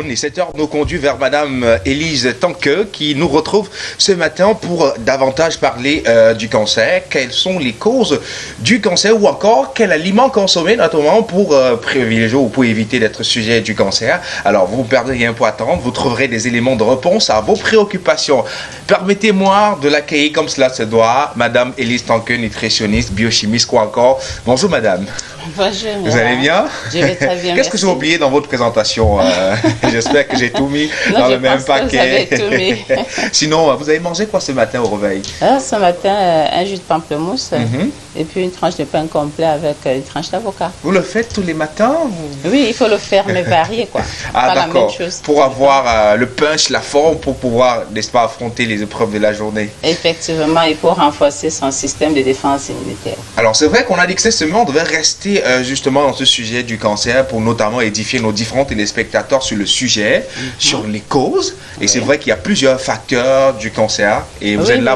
jaune. Et cette heure nous conduit vers Madame Élise Tanqueux qui nous retrouve ce matin pour davantage parler du cancer. Quelles sont les causes du cancer ou encore quel aliment consommer notamment pour privilégier ou pour éviter d'être sujet du cancer. Alors vous ne perdez rien pour attendre, vous trouverez des éléments de réponse à vos préoccupations. Permettez-moi de l'accueillir comme cela se doit, Madame Élise Tanqueux, nutritionniste, biochimiste, quoi encore. Bonjour Madame. Bonjour. Vous allez bien? Je vais très bien. Qu'est-ce que j'ai oublié dans votre présentation? J'espère que j'ai tout mis dans le même paquet. Que vous avez tout mis. Sinon, vous avez mangé quoi ce matin au réveil? Ce matin, un jus de pamplemousse et puis une tranche de pain complet avec une tranche d'avocat. Vous le faites tous les matins? Oui, il faut le faire, mais varié quoi. Ah pas d'accord. La même chose. Pour avoir le punch, la forme, pour pouvoir, n'est-ce pas, affronter les épreuves de la journée. Effectivement, il faut renforcer son système de défense immunitaire. Alors c'est vrai qu'on a dit que cette semaine, on devait rester justement dans ce sujet du cancer pour notamment édifier nos différents téléspectateurs sur le sujet, sur les causes. Et c'est vrai qu'il y a plusieurs facteurs du cancer et vous êtes là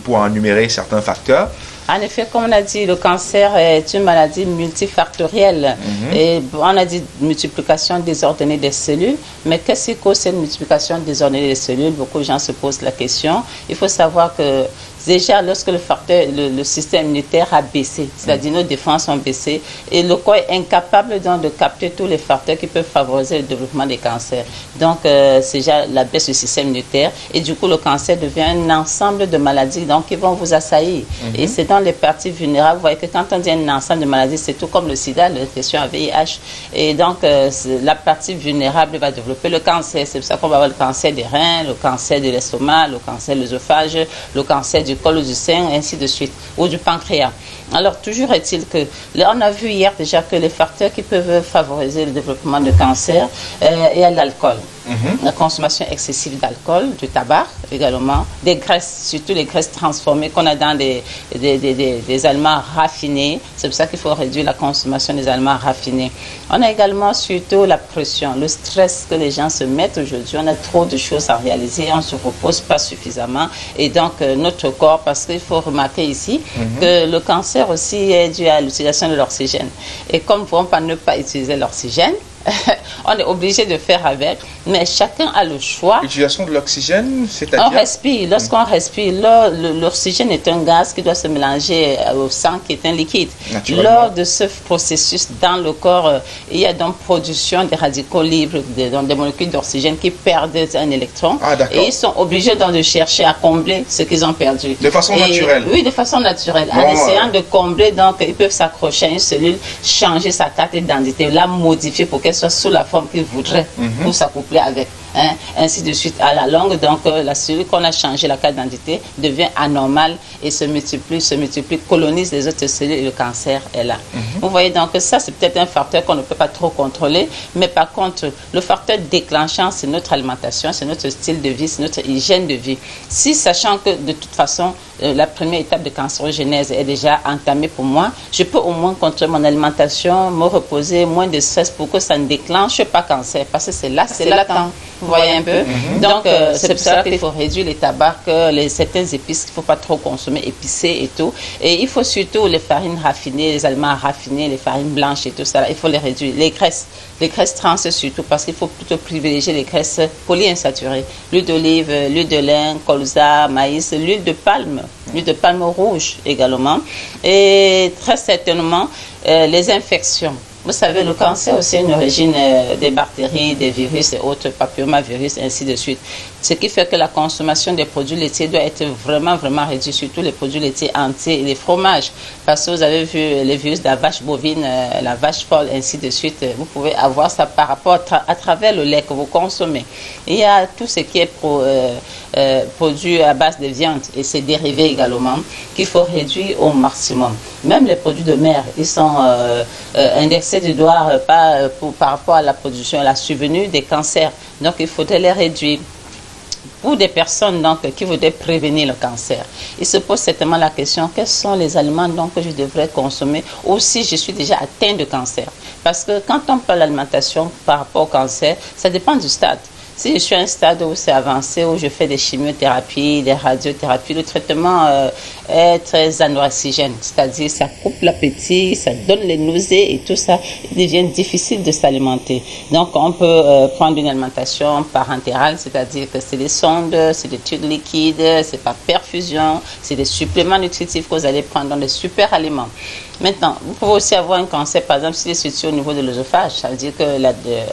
pour énumérer certains facteurs. En effet, comme on a dit, le cancer est une maladie multifactorielle. Et on a dit multiplication désordonnée des cellules. Mais qu'est-ce qui cause cette multiplication désordonnée des cellules? Beaucoup de gens se posent la question. Il faut savoir que déjà, lorsque le système immunitaire a baissé, c'est-à-dire nos défenses ont baissé, et le corps est incapable donc de capter tous les facteurs qui peuvent favoriser le développement des cancers. Donc, c'est déjà la baisse du système immunitaire, et du coup, le cancer devient un ensemble de maladies donc, qui vont vous assaillir. Et c'est dans les parties vulnérables. Vous voyez que quand on dit un ensemble de maladies, c'est tout comme le sida, l'infection à VIH. Et donc, la partie vulnérable va développer le cancer. C'est pour ça qu'on va avoir le cancer des reins, le cancer de l'estomac, le cancer de l'œsophage, le cancer du col ou du sein, ainsi de suite, ou du pancréas. Alors, toujours est-il que, là, on a vu hier déjà que les facteurs qui peuvent favoriser le développement de cancer, il y a l'alcool. La consommation excessive d'alcool, du tabac également, des graisses, surtout les graisses transformées qu'on a dans des aliments raffinés. C'est pour ça qu'il faut réduire la consommation des aliments raffinés. On a également surtout la pression, le stress que les gens se mettent aujourd'hui. On a trop de choses à réaliser, on ne se repose pas suffisamment. Et donc, notre corps, parce qu'il faut remarquer ici que le cancer aussi est dû à l'utilisation de l'oxygène. Et comme on ne peut ne pas utiliser l'oxygène, on est obligé de faire avec, mais chacun a le choix. L'utilisation de l'oxygène, c'est-à-dire? On respire. Lorsqu'on respire, l'oxygène est un gaz qui doit se mélanger au sang qui est un liquide. Lors de ce processus dans le corps, il y a donc production des radicaux libres, des molécules d'oxygène qui perdent un électron. Et ils sont obligés donc de chercher à combler ce qu'ils ont perdu. De façon naturelle? Oui, de façon naturelle. Bon, en essayant de combler, donc ils peuvent s'accrocher à une cellule, changer sa carte d'identité, la modifier pour qu'elle soit sous la forme qu'ils voudraient pour s'accoupler avec. Ainsi de suite. À la longue, donc, la cellule qu'on a changé la carte d'identité devient anormale et se multiplie, colonise les autres cellules et le cancer est là. Vous voyez donc ça, c'est peut-être un facteur qu'on ne peut pas trop contrôler, mais par contre, le facteur déclenchant, c'est notre alimentation, c'est notre style de vie, c'est notre hygiène de vie. Si, sachant que de toute façon, la première étape de cancérogénèse est déjà entamée pour moi, je peux au moins contrôler mon alimentation, me reposer, moins de stress pour que ça ne déclenche pas cancer, parce que c'est latent. Vous voyez un peu? Donc, c'est pour ça qu'il faut réduire les tabacs, certaines épices qu'il ne faut pas trop consommer, épicées et tout. Et il faut surtout les farines raffinées, les aliments raffinés, les farines blanches et tout ça, il faut les réduire. Les graisses trans surtout, parce qu'il faut plutôt privilégier les graisses polyinsaturées. L'huile d'olive, l'huile de lin, colza, maïs, l'huile de palme rouge également. Et très certainement, les infections. Vous savez, le cancer aussi est une origine des bactéries, des virus et autres papillomavirus, ainsi de suite. Ce qui fait que la consommation des produits laitiers doit être vraiment réduite, surtout les produits laitiers entiers et les fromages. Parce que vous avez vu les virus de la vache bovine, la vache folle, ainsi de suite. Vous pouvez avoir ça par rapport à travers le lait que vous consommez. Il y a tout ce qui est produit à base de viande et ses dérivés également qu'il faut réduire au maximum. Même les produits de mer, ils sont indexés du doigt par rapport à la production, à la survenue des cancers. Donc, il faudrait les réduire. Pour des personnes donc, qui voudraient prévenir le cancer, il se pose certainement la question, quels sont les aliments donc, que je devrais consommer ou si je suis déjà atteint de cancer? Parce que quand on parle d'alimentation par rapport au cancer, ça dépend du stade. Si je suis à un stade où c'est avancé, où je fais des chimiothérapies, des radiothérapies, le traitement est très anoxygène, c'est-à-dire ça coupe l'appétit, ça donne les nausées et tout ça, il devient difficile de s'alimenter. Donc on peut prendre une alimentation parentérale, c'est-à-dire que c'est des sondes, c'est des tubes liquides, c'est par perfusion, c'est des suppléments nutritifs que vous allez prendre dans des super aliments. Maintenant, vous pouvez aussi avoir un cancer, par exemple, si c'est au niveau de l'œsophage, ça veut dire que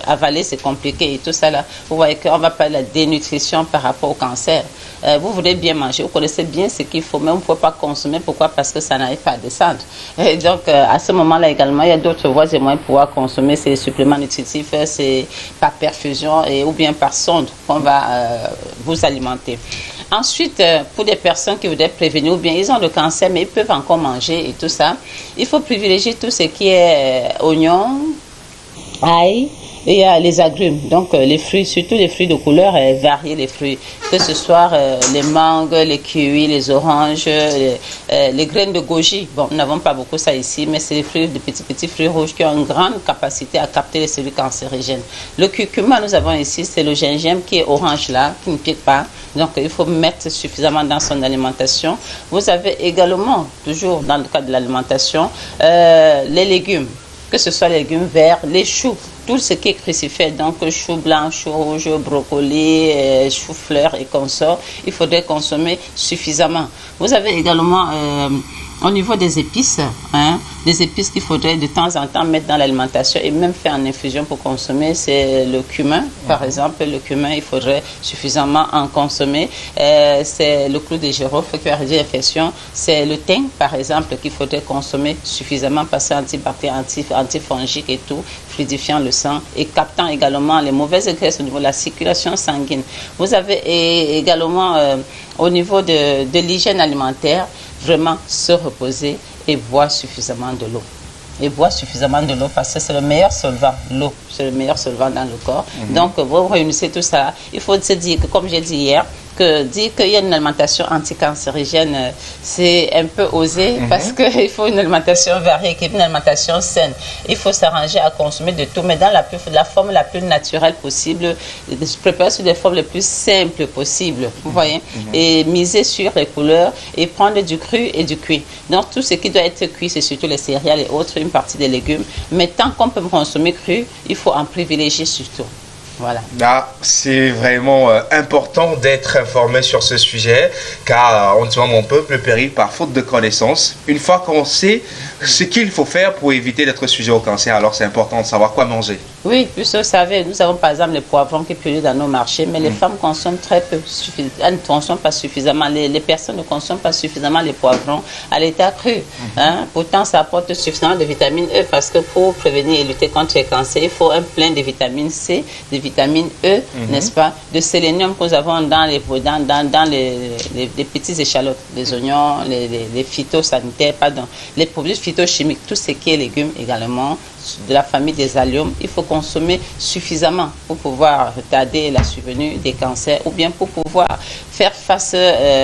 avaler c'est compliqué et tout ça là. Vous voyez qu'on va parler de la dénutrition par rapport au cancer. Vous voulez bien manger, vous connaissez bien ce qu'il faut, mais vous ne pouvez pas consommer. Pourquoi? Parce que ça n'arrive pas à descendre. Et donc, à ce moment-là également, il y a d'autres voies et moyens de pouvoir consommer ces suppléments nutritifs, c'est par perfusion ou bien par sonde qu'on va vous alimenter. Ensuite, pour des personnes qui voudraient prévenir, ou bien ils ont le cancer, mais ils peuvent encore manger et tout ça, il faut privilégier tout ce qui est oignon, ail, et il y a les agrumes, donc les fruits, surtout les fruits de couleur variées, les fruits, que ce soit les mangues, les kiwis, les oranges, les graines de goji. Bon, nous n'avons pas beaucoup ça ici, mais c'est des fruits, des petits fruits rouges qui ont une grande capacité à capter les cellules cancérigènes. Le curcuma, nous avons ici, c'est le gingembre qui est orange là, qui ne pique pas. Donc, il faut mettre suffisamment dans son alimentation. Vous avez également, toujours dans le cadre de l'alimentation, les légumes, que ce soit les légumes verts, les choux, tout ce qui est crucifère, donc choux blancs, choux rouges, brocolis, choux fleurs et consorts, il faudrait consommer suffisamment. Vous avez également, au niveau des épices, des épices qu'il faudrait de temps en temps mettre dans l'alimentation et même faire en infusion pour consommer, c'est le cumin, par exemple. Le cumin, il faudrait suffisamment en consommer. C'est le clou de girofle qui va réduire l'infection. C'est le thym, par exemple, qu'il faudrait consommer suffisamment parce que antibactérien, antifongique et tout, fluidifiant le sang et captant également les mauvaises graisses au niveau de la circulation sanguine. Vous avez également, au niveau de l'hygiène alimentaire, vraiment se reposer et boire suffisamment de l'eau. Et boire suffisamment de l'eau parce que c'est le meilleur solvant, l'eau, c'est le meilleur solvant dans le corps. Donc, vous réunissez tout ça. Il faut se dire que, comme j'ai dit hier, dire qu'il y a une alimentation anticancérigène, c'est un peu osé parce qu'il faut une alimentation variée, une alimentation saine. Il faut s'arranger à consommer de tout, mais dans la forme la plus naturelle possible, se préparer sur les formes les plus simples possibles, vous voyez, et miser sur les couleurs et prendre du cru et du cuit. Donc tout ce qui doit être cuit, c'est surtout les céréales et autres, une partie des légumes, mais tant qu'on peut consommer cru, il faut en privilégier surtout. Voilà. Là, c'est vraiment important d'être informé sur ce sujet, car en ce moment, mon peuple périt par faute de connaissances. Une fois qu'on sait ce qu'il faut faire pour éviter d'être sujet au cancer, alors c'est important de savoir quoi manger. Oui, puisque vous savez, nous avons par exemple les poivrons qui pullulent dans nos marchés, mais les femmes consomment très peu, elles ne consomment pas suffisamment, les personnes ne consomment pas suffisamment les poivrons à l'état cru. Pourtant, ça apporte suffisamment de vitamine E parce que pour prévenir et lutter contre les cancers, il faut un plein de vitamine C, de vitamine E, n'est-ce pas, de sélénium que nous avons dans les petites échalotes, les oignons, les phytosanitaires, pardon, les produits phytochimiques, tout ce qui est légumes également, de la famille des alliums, il faut consommer suffisamment pour pouvoir retarder la survenue des cancers ou bien pour pouvoir faire face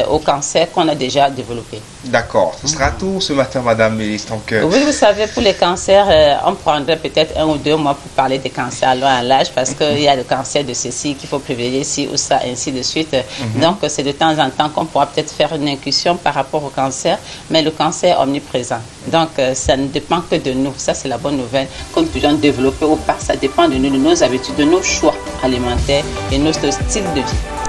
aux cancers qu'on a déjà développés. D'accord. Ce sera tout ce matin, Madame Mélisse Tonqueux. Oui, vous savez, pour les cancers, on prendrait peut-être 1 ou 2 mois pour parler des cancers à l'âge parce qu'il y a le cancer de ceci qu'il faut privilégier, ci ou ça, ainsi de suite. Donc, c'est de temps en temps qu'on pourra peut-être faire une incursion par rapport au cancer, mais le cancer est omniprésent. Donc, ça ne dépend que de nous. Ça, c'est la bonne nouvelle. Que nous puissions développer ou pas, ça dépend de nous, de nos habitudes, de nos choix alimentaires et notre style de vie.